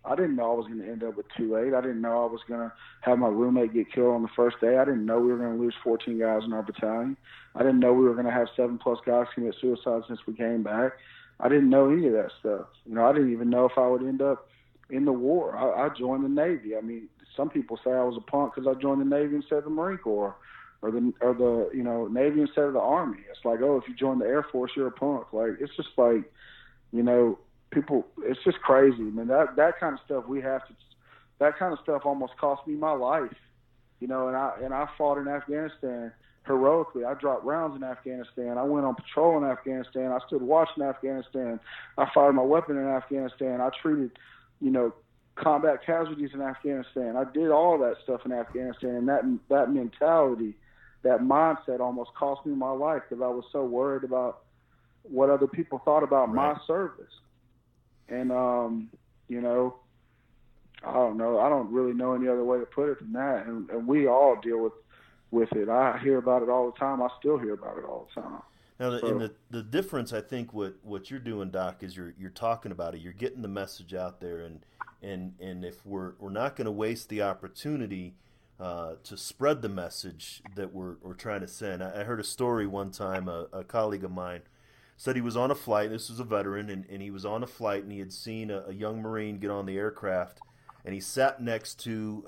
I didn't know I was going to end up with 2-8. I didn't know I was going to have my roommate get killed on the first day. I didn't know we were going to lose 14 guys in our battalion. I didn't know we were going to have 7+ guys commit suicide since we came back. I didn't know any of that stuff. You know, I didn't even know if I would end up in the war. I joined the Navy. I mean, some people say I was a punk because I joined the Navy instead of the Marine Corps, or the you know, Navy instead of the Army. It's like, oh, if you join the Air Force, you're a punk. Like, it's just like, you know, people, it's just crazy. I mean, that kind of stuff that kind of stuff almost cost me my life, you know, and I fought in Afghanistan heroically. I dropped rounds in Afghanistan. I went on patrol in Afghanistan. I stood watch in Afghanistan. I fired my weapon in Afghanistan. I treated, you know, combat casualties in Afghanistan. I did all that stuff in Afghanistan, and that mentality, that mindset almost cost me my life because I was so worried about what other people thought about my service. And, you know, I don't know. I don't really know any other way to put it than that. And we all deal with it. I hear about it all the time. I still hear about it all the time. Now, the difference, I think, what you're doing, Doc, is you're talking about it. You're getting the message out there, and if we're not going to waste the opportunity to spread the message that we're trying to send. I heard a story one time. A colleague of mine said he was on a flight. This was a veteran, and he was on a flight, and he had seen a young Marine get on the aircraft, and he sat next to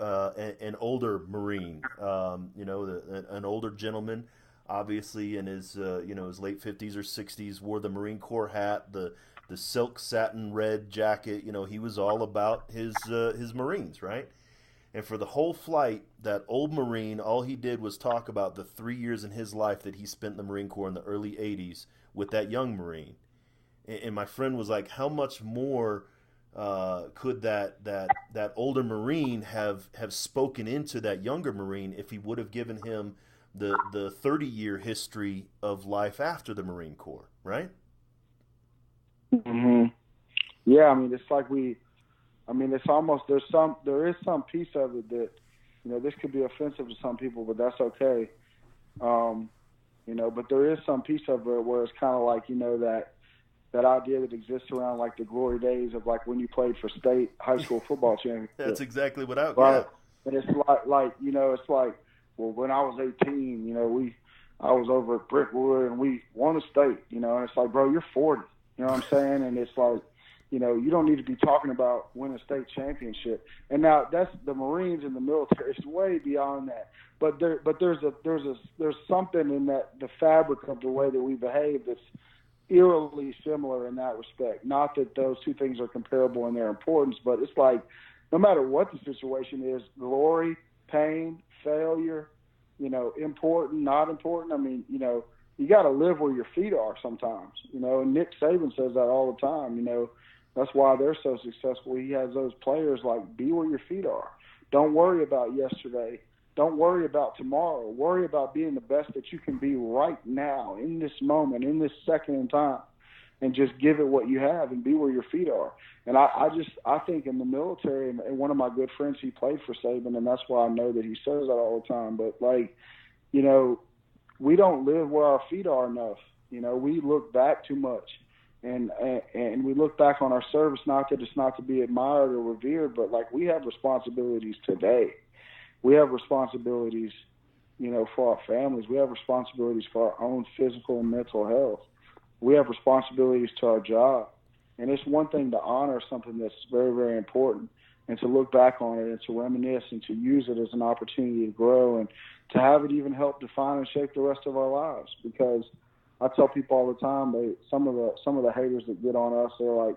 an older Marine, an older gentleman, obviously in his his late 50s or 60s, wore the Marine Corps hat, the silk satin red jacket. He was all about his Marines, right? And for the whole flight, that old Marine, all he did was talk about the 3 years in his life that he spent in the Marine Corps in the early 80s with that young Marine. And my friend was like, how much more could that older Marine have spoken into that younger Marine if he would have given him the 30-year history of life after the Marine Corps, right? Mm-hmm. Yeah, I mean, it's like it's almost there is some piece of it that, this could be offensive to some people, but that's okay. But there is some piece of it where it's kind of like, that idea that exists around like the glory days of like when you played for state high school football championship. That's exactly what I. Right? Yeah. And it's it's like, well, when I was 18, I was over at Brickwood and we won a state, and it's like, bro, you're 40, you know what I'm saying? And it's like, you don't need to be talking about winning a state championship. And now that's the Marines and the military. It's way beyond that. But there's something in that, the fabric of the way that we behave that's eerily similar in that respect. Not that those two things are comparable in their importance, but it's like no matter what the situation is, glory, pain, failure, important, not important. I mean, you got to live where your feet are sometimes, and Nick Saban says that all the time, that's why they're so successful. He has those players like, be where your feet are. Don't worry about yesterday. Don't worry about tomorrow. Worry about being the best that you can be right now, in this moment, in this second in time, and just give it what you have and be where your feet are. And I think in the military, and one of my good friends, he played for Saban, and that's why I know that he says that all the time. But we don't live where our feet are enough. We look back too much, and we look back on our service, not that it's not to be admired or revered, but like we have responsibilities today. We have responsibilities, for our families. We have responsibilities for our own physical and mental health. We have responsibilities to our job. And it's one thing to honor something that's very, very important and to look back on it and to reminisce and to use it as an opportunity to grow and to have it even help define and shape the rest of our lives. Because I tell people all the time, some of the haters that get on us, they're like,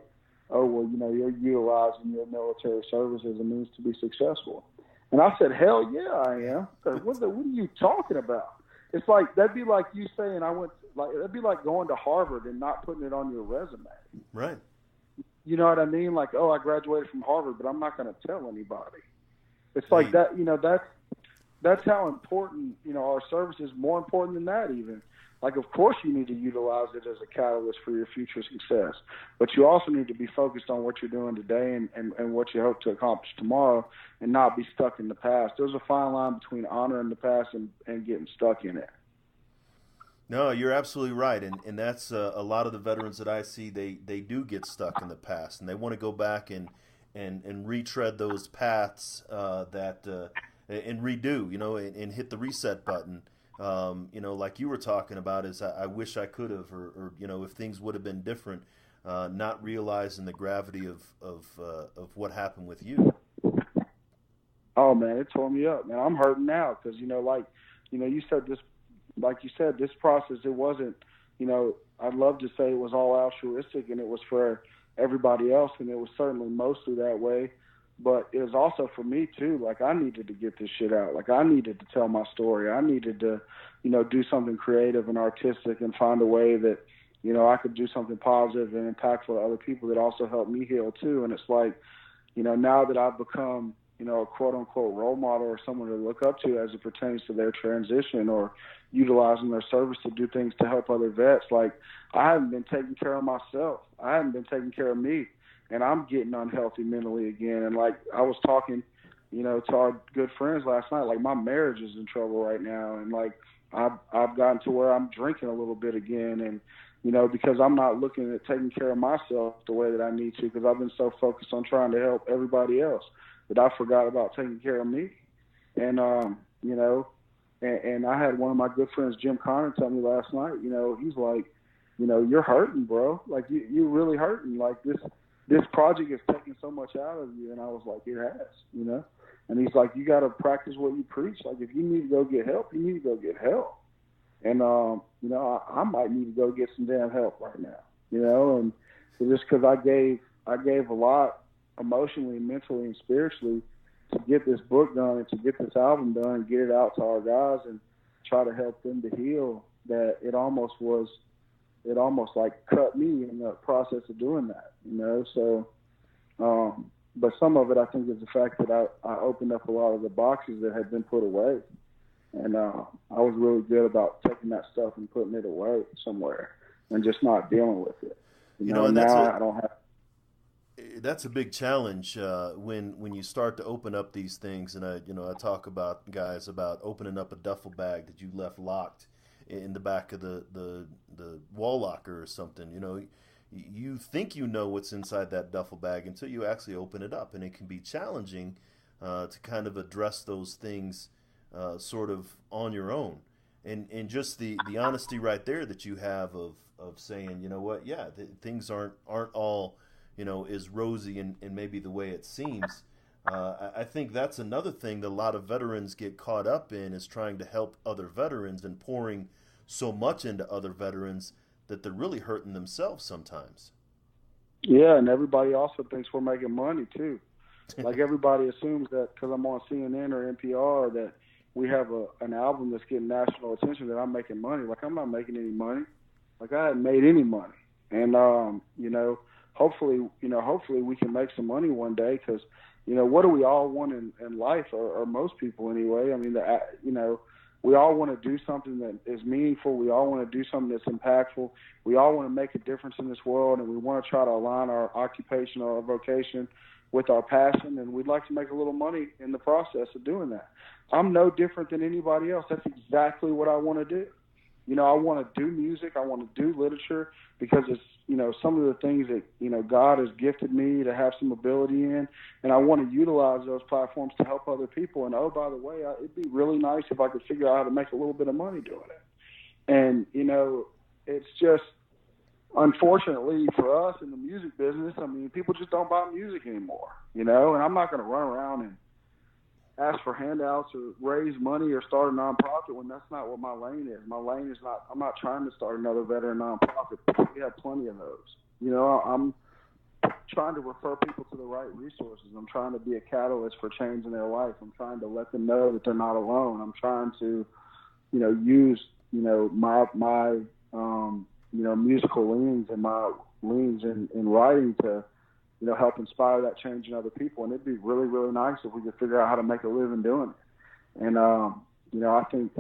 oh, well, you're utilizing your military service as a means to be successful. And I said, hell yeah, I am. What are you talking about? It's like, that'd be like you saying that'd be like going to Harvard and not putting it on your resume. Right. You know what I mean? Like, oh, I graduated from Harvard, but I'm not going to tell anybody. It's like that, that's how important, our service is, more important than that even. Like, of course you need to utilize it as a catalyst for your future success, but you also need to be focused on what you're doing today and what you hope to accomplish tomorrow and not be stuck in the past. There's a fine line between honoring the past and getting stuck in it. No, you're absolutely right, and that's a lot of the veterans that I see. They do get stuck in the past, and they want to go back and retread those paths and redo, and hit the reset button. Like you were talking about, is I wish I could have, or if things would have been different, not realizing the gravity of what happened with you. Oh man, it tore me up, man. I'm hurting now because you said this. Like you said, this process, it wasn't, I'd love to say it was all altruistic and it was for everybody else, and it was certainly mostly that way, but it was also for me too. Like, I needed to get this shit out. Like, I needed to tell my story. I needed to, do something creative and artistic and find a way that, I could do something positive and impactful to other people that also helped me heal too. And it's like, now that I've become, a quote-unquote role model or someone to look up to as it pertains to their transition or utilizing their service to do things to help other vets, like, I haven't been taking care of myself. I haven't been taking care of me, and I'm getting unhealthy mentally again. And, like, I was talking, to our good friends last night, like, my marriage is in trouble right now, and, like, I've gotten to where I'm drinking a little bit again, and, because I'm not looking at taking care of myself the way that I need to, because I've been so focused on trying to help everybody else that I forgot about taking care of me. And, and I had one of my good friends, Jim Connor, tell me last night, he's like, you're hurting, bro. Like, you're really hurting. Like, this project is taking so much out of you. And I was like, it has, And he's like, you got to practice what you preach. Like, if you need to go get help, you need to go get help. And, I might need to go get some damn help right now, and just because I gave a lot emotionally, mentally, and spiritually to get this book done and to get this album done and get it out to our guys and try to help them to heal, that it almost like cut me in the process of doing that, So, but some of it, I think, is the fact that I opened up a lot of the boxes that had been put away. And I was really good about taking that stuff and putting it away somewhere and just not dealing with it. And now I don't have. That's a big challenge when you start to open up these things. And I talk about guys about opening up a duffel bag that you left locked in the back of the wall locker or something. You think you know what's inside that duffel bag until you actually open it up, and it can be challenging to kind of address those things sort of on your own. And just the honesty right there that you have of saying, things aren't all is rosy and maybe the way it seems. I think that's another thing that a lot of veterans get caught up in, is trying to help other veterans and pouring so much into other veterans that they're really hurting themselves sometimes. Yeah, and everybody also thinks we're making money too. Like, everybody assumes that because I'm on CNN or NPR that we have an album that's getting national attention that I'm making money. Like, I'm not making any money. Like, I hadn't made any money. And, hopefully we can make some money one day, because, what do we all want in life, or most people anyway? I mean, we all want to do something that is meaningful. We all want to do something that's impactful. We all want to make a difference in this world, and we want to try to align our occupation or our vocation with our passion, and we'd like to make a little money in the process of doing that. I'm no different than anybody else. That's exactly what I want to do. I want to do music. I want to do literature because it's, some of the things that, God has gifted me to have some ability in, and I want to utilize those platforms to help other people. And, oh, by the way, it'd be really nice if I could figure out how to make a little bit of money doing it. And, it's just, unfortunately for us in the music business, I mean, people just don't buy music anymore, and I'm not going to run around and ask for handouts or raise money or start a nonprofit when that's not what my lane is. My lane is not, I'm not trying to start another veteran nonprofit. We have plenty of those. I'm trying to refer people to the right resources. I'm trying to be a catalyst for change in their life. I'm trying to let them know that they're not alone. I'm trying to, use, my musical leans and my leans in writing to, help inspire that change in other people. And it'd be really, really nice if we could figure out how to make a living doing it. And, I think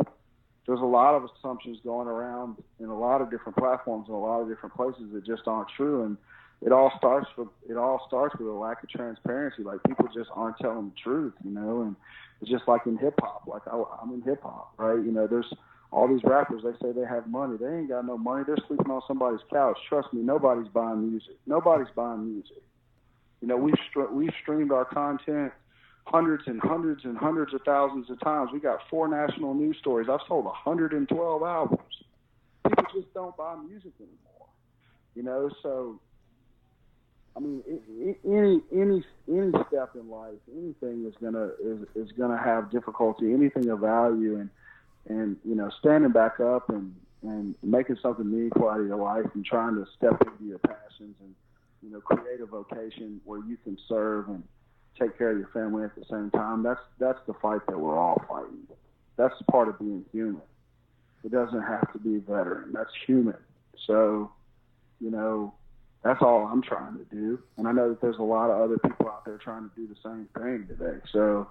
there's a lot of assumptions going around in a lot of different platforms and a lot of different places that just aren't true. And it all starts with a lack of transparency. Like, people just aren't telling the truth, and it's just like in hip hop. Like, I'm in hip hop, right? There's all these rappers, they say they have money. They ain't got no money. They're sleeping on somebody's couch. Trust me, nobody's buying music. Nobody's buying music. We've streamed our content hundreds and hundreds and hundreds of thousands of times. We got 4 national news stories. I've sold 112 albums. People just don't buy music anymore. So, I mean, any step in life, anything is gonna have difficulty. Anything of value, and standing back up and making something meaningful out of your life and trying to step into your passions and create a vocation where you can serve and take care of your family at the same time. That's the fight that we're all fighting. That's part of being human. It doesn't have to be veteran. That's human. So, That's all I'm trying to do. And I know that there's a lot of other people out there trying to do the same thing today. So,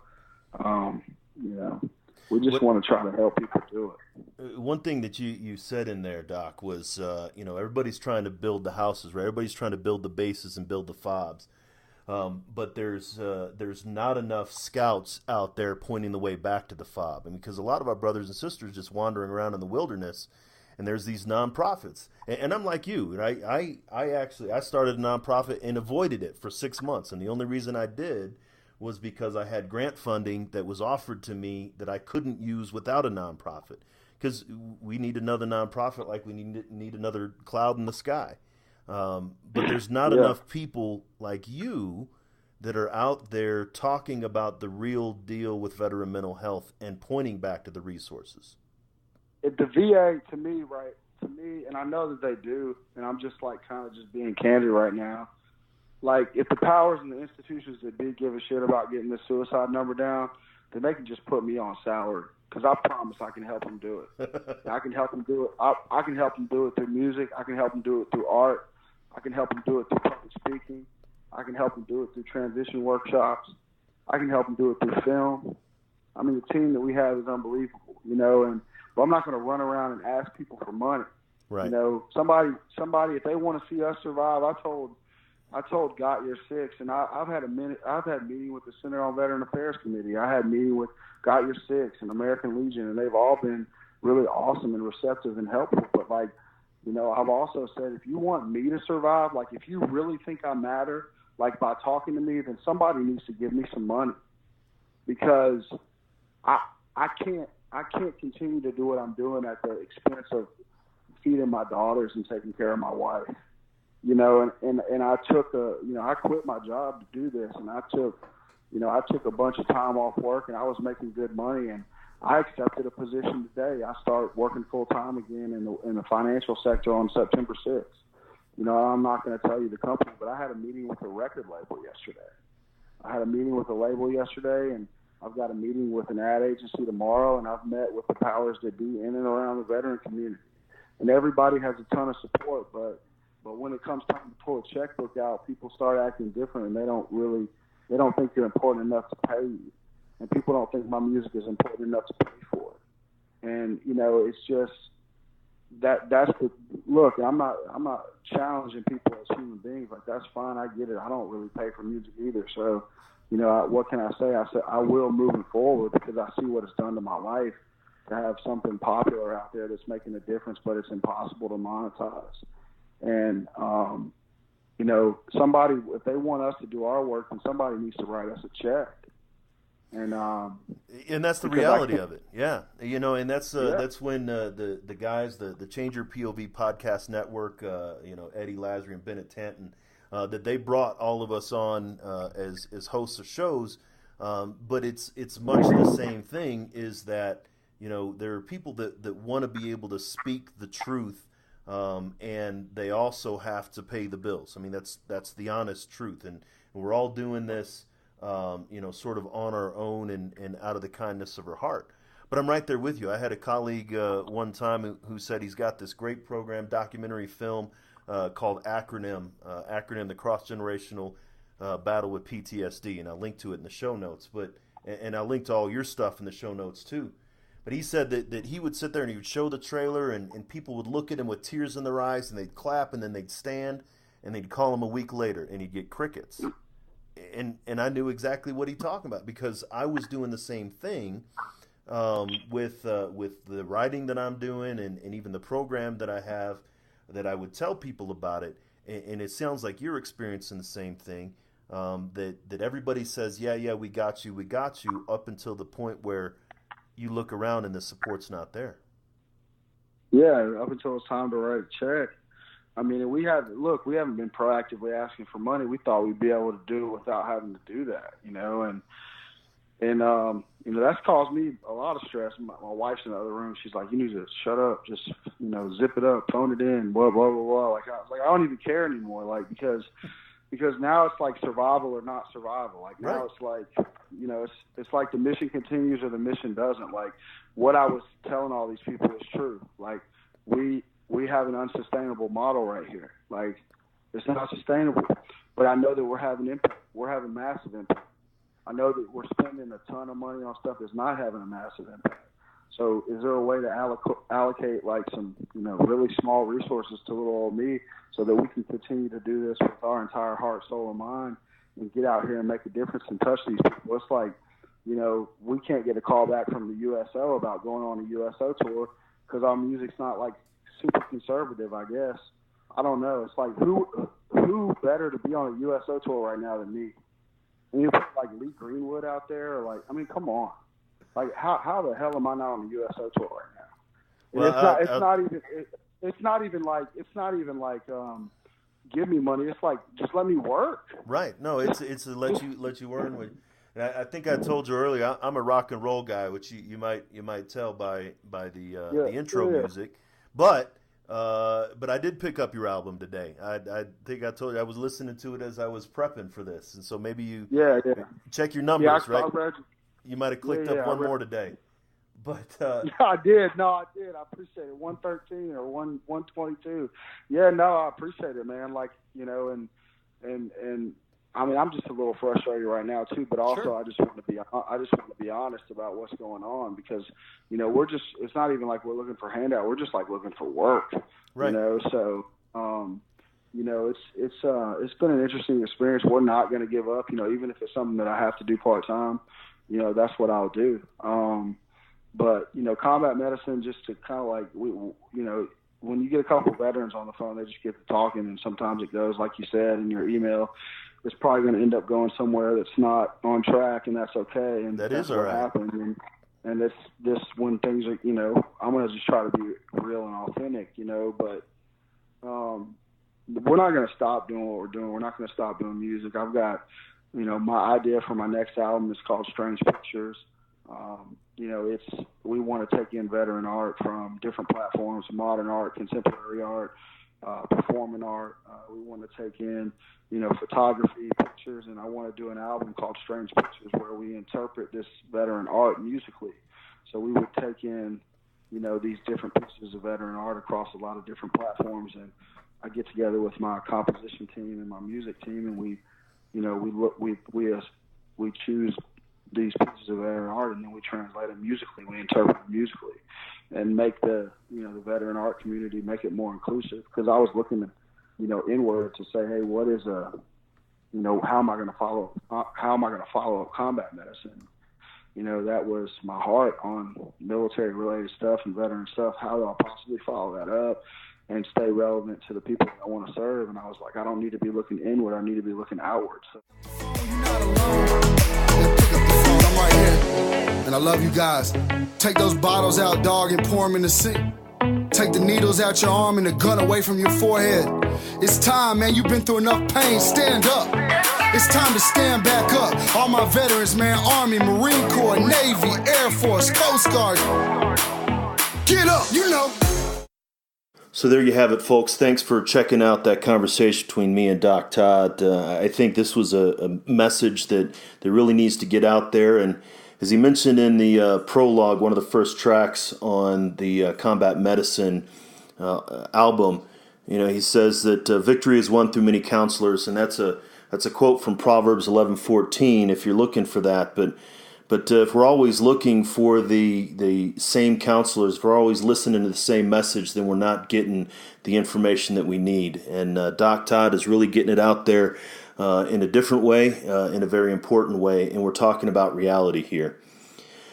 we just want to try to help people do it. One thing that you said in there, Doc, was, everybody's trying to build the houses, right? Everybody's trying to build the bases and build the FOBs. But there's not enough scouts out there pointing the way back to the FOB. And because a lot of our brothers and sisters just wandering around in the wilderness, and there's these nonprofits. And I'm like you. I started a nonprofit and avoided it for 6 months. And the only reason I did was because I had grant funding that was offered to me that I couldn't use without a nonprofit. Because we need another nonprofit like we need another cloud in the sky. But there's not enough people like you that are out there talking about the real deal with veteran mental health and pointing back to the resources. The VA, to me, and I know that they do, and I'm just like kind of just being candid right now. Like, if the powers and the institutions that did give a shit about getting the suicide number down, then they can just put me on salary, because I promise I can help them do it. I can help them do it. I can help them do it through music. I can help them do it through art. I can help them do it through public speaking. I can help them do it through transition workshops. I can help them do it through film. I mean, the team that we have is unbelievable, but I'm not going to run around and ask people for money. Right. Somebody, if they want to see us survive, I told Got Your Six, and I've had a meeting with the Center on Veteran Affairs Committee. I had a meeting with Got Your Six and American Legion, and they've all been really awesome and receptive and helpful. But I've also said, if you want me to survive, like if you really think I matter, like by talking to me, then somebody needs to give me some money, because I can't continue to do what I'm doing at the expense of feeding my daughters and taking care of my wife. And I took I quit my job to do this, and I took a bunch of time off work, and I was making good money, and I accepted a position today. I start working full time again in the financial sector on September 6th. I'm not going to tell you the company, but I had a meeting with a record label yesterday. And I've got a meeting with an ad agency tomorrow, and I've met with the powers that be in and around the veteran community. And everybody has a ton of support, but when it comes time to pull a checkbook out, people start acting different, and they don't think you're important enough to pay you. And people don't think my music is important enough to pay for it. And, it's just that's the look. I'm not challenging people as human beings. Like, that's fine. I get it. I don't really pay for music either. So, what can I say? I said I will moving forward, because I see what it's done to my life to have something popular out there that's making a difference, but it's impossible to monetize. And, somebody, if they want us to do our work, then somebody needs to write us a check. And that's the reality of it. Yeah. And that's when the guys, the Change Your POV podcast network, Eddie Lazary and Bennett Tanton, that they brought all of us on as hosts of shows. But it's much the same thing, is that, there are people that want to be able to speak the truth, and they also have to pay the bills. I mean, that's the honest truth. And we're all doing this, sort of on our own and out of the kindness of our heart. But I'm right there with you. I had a colleague one time who said he's got this great program, documentary film called Acronym, the Cross-Generational Battle with PTSD. And I'll link to it in the show notes. And I'll link to all your stuff in the show notes too. But he said that he would sit there and he would show the trailer, and people would look at him with tears in their eyes, and they'd clap, and then they'd stand, and they'd call him a week later, and he'd get crickets. And I knew exactly what he's talking about, because I was doing the same thing with the writing that I'm doing, and even the program that I have, that I would tell people about it. And it sounds like you're experiencing the same thing, that everybody says, yeah, we got you, up until the point where you look around and the support's not there. Yeah, up until it's time to write a check. I mean, we haven't been proactively asking for money. We thought we'd be able to do it without having to do that, and that's caused me a lot of stress. My wife's in the other room. She's like, you need to shut up, just, zip it up, phone it in, blah, blah, blah, blah. Like, I don't even care anymore. Like, because now it's like survival or not survival. Like, now right. It's like, it's like the mission continues or the mission doesn't. Like, what I was telling all these people is true. Like, we have an unsustainable model right here. Like, It's not sustainable. But I know that we're having impact. We're having massive impact. I know that we're spending a ton of money on stuff that's not having a massive impact. So is there a way to allocate like some, really small resources to little old me so that we can continue to do this with our entire heart, soul, and mind and get out here and make a difference and touch these people? It's like, we can't get a call back from the USO about going on a USO tour because our music's not like super conservative, I guess. I don't know. It's like who better to be on a USO tour right now than me? And you put like Lee Greenwood out there, or come on. Like how the hell am I not on the USO tour right now? Well, it's not even like give me money. It's like just let me work. Right. No, it's to let you earn what. And I think I told you earlier, I'm a rock and roll guy, which you might tell by the intro music, but I did pick up your album today. I think I told you I was listening to it as I was prepping for this, and so maybe you check your numbers, right? You might have clicked up one more today, but I did. No, I did. I appreciate it. 113 or 122. Yeah, no, I appreciate it, man. And I mean, I'm just a little frustrated right now too, but also sure. I just want to be honest about what's going on because, it's not even like we're looking for handout. We're just like looking for work, right. So, it's been an interesting experience. We're not going to give up, even if it's something that I have to do part time, that's what I'll do. But combat medicine, just to kind of like, when you get a couple of veterans on the phone, they just get to talking, and sometimes it goes, like you said in your email, it's probably going to end up going somewhere that's not on track, and that's okay. And that's what all right. happened. And this when things are, I'm going to just try to be real and authentic, but we're not going to stop doing what we're doing. We're not going to stop doing music. I've got, my idea for my next album is called Strange Pictures. We want to take in veteran art from different platforms, modern art, contemporary art, performing art. We want to take in, photography, pictures, and I want to do an album called Strange Pictures where we interpret this veteran art musically. So we would take in, these different pieces of veteran art across a lot of different platforms, and I get together with my composition team and my music team, and we choose these pieces of veteran art, and then we translate them musically. We interpret them musically, and make the veteran art community, make it more inclusive. Because I was looking, inward to say, hey, what is how am I going to follow up combat medicine? That was my heart on military related stuff and veteran stuff. How do I possibly follow that up and stay relevant to the people that I want to serve? And I was like, I don't need to be looking inward. I need to be looking outward. So. You're not alone. Pick up the phone. I'm right here. And I love you guys. Take those bottles out, dog, and pour them in the sink. Take the needles out your arm and the gun away from your forehead. It's time, man. You've been through enough pain. Stand up. It's time to stand back up. All my veterans, man. Army, Marine Corps, Navy, Air Force, Coast Guard. Get up, So there you have it, folks. Thanks for checking out that conversation between me and Doc Todd. I think this was a message that really needs to get out there. And as he mentioned in the prologue, one of the first tracks on the Combat Medicine album, he says that victory is won through many counselors, and that's a quote from Proverbs 11:14. If you're looking for that, but if we're always looking for the same counselors, if we're always listening to the same message, then we're not getting the information that we need. And Doc Todd is really getting it out there in a different way, in a very important way, and we're talking about reality here.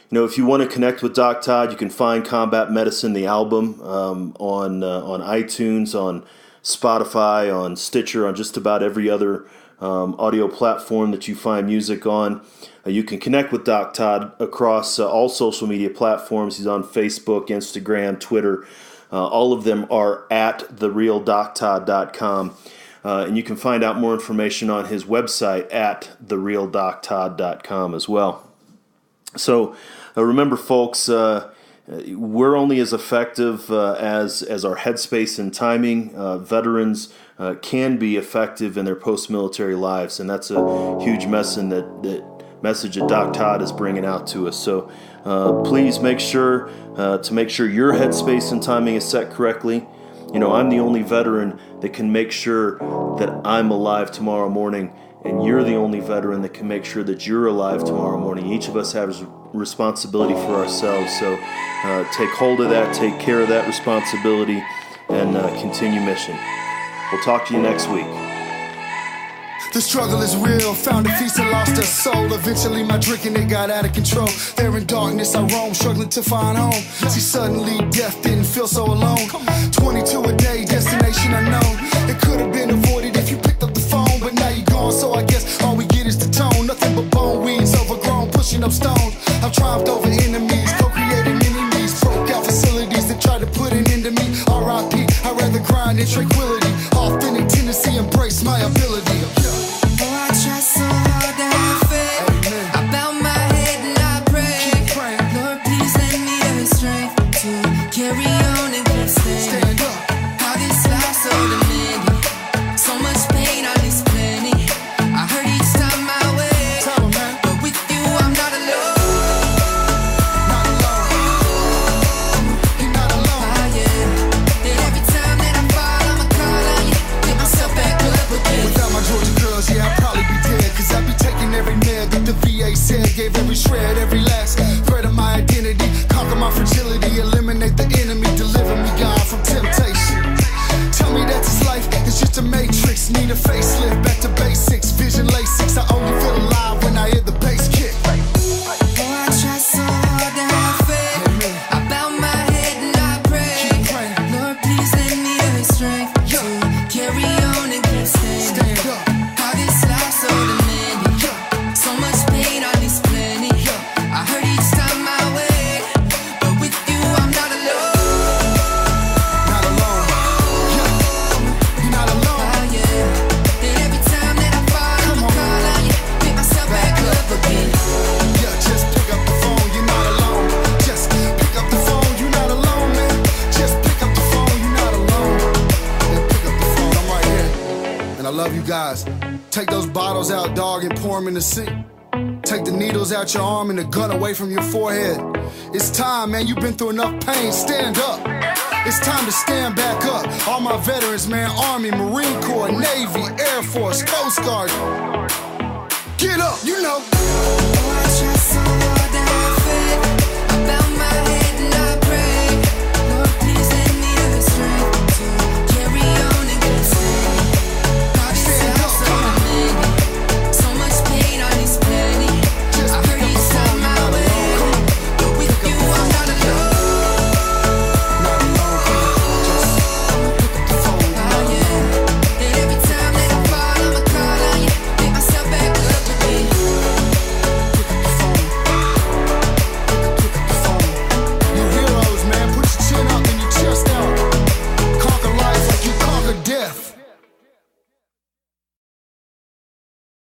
If you want to connect with Doc Todd, you can find Combat Medicine, the album, on iTunes, on Spotify, on Stitcher, on just about every other audio platform that you find music on. You can connect with Doc Todd across all social media platforms. He's on Facebook, Instagram, Twitter. All of them are at therealdoctodd.com. And you can find out more information on his website at therealdoctodd.com as well. So remember, folks, we're only as effective as our headspace and timing. Veterans can be effective in their post-military lives, and that's a huge message that Doc Todd is bringing out to us. So please make sure your headspace and timing is set correctly. You know, I'm the only veteran that can make sure that I'm alive tomorrow morning, and you're the only veteran that can make sure that you're alive tomorrow morning. Each of us has responsibility for ourselves, so take hold of that, take care of that responsibility, and continue mission. We'll talk to you next week. The struggle is real, found a feast and lost a soul. Eventually my drinking, it got out of control. There in darkness I roam, struggling to find home. See, suddenly death didn't feel so alone. 22 a day, destination unknown. It could have been avoided if you picked up the phone, but now you're gone, so I guess all we get is the tone. Nothing but bone weeds, overgrown, pushing up stones. I've triumphed over enemies, co-creating enemies. Broke out facilities that tried to put an end to me. R.I.P. I'd rather grind in tranquility. Authentic tendency, embrace my ability. I try so hard to have faith. I bow my head and I pray. Lord, please lend me the strength to carry on and keep staying. How this life's so demanding, so much pain on this planet. I hurt each time I wait, but with you I'm not alone. You're not alone. Oh yeah. And every time that I fall, I'ma call on you, get myself back up again. Without my Georgia girls, yeah, I'd probably be dead. Cause I'd be taking every nail that the VA said. Gave every shred, every last thread of my identity. Conquer my fragility, eliminate the enemy. Deliver me, God, from temptation. Tell me that this life is just a matrix. Need a facelift, back to basics. Vision LASIX, I only feel alive when I hear the bass kick. Oh, I try so hard to have faith. I bow my head and I pray. Lord, please lend me the strength to carry on and keep staying. Stand up. How this life's so demanding, so much pain on this planet. I hurt each time I wake, but with you I'm not alone. Not alone. Yeah. You're not alone. Oh yeah. And every time that I fall, I'ma call on you, pick myself back up again. Yeah, just pick up the phone, you're not alone. Just pick up the phone, you're not alone, man. Just pick up the phone, you're not alone. Yeah, pick up the phone, I'm right here. And I love you guys. Take those bottles out, dog, and pour them in the sink. Take the needles out your arm and the gun away from your forehead. It's time, man, you've been through enough pain, stand up. It's time to stand back up. All my veterans, man, Army, Marine Corps, Navy, Air Force, Coast Guard. Get up, you know. Oh,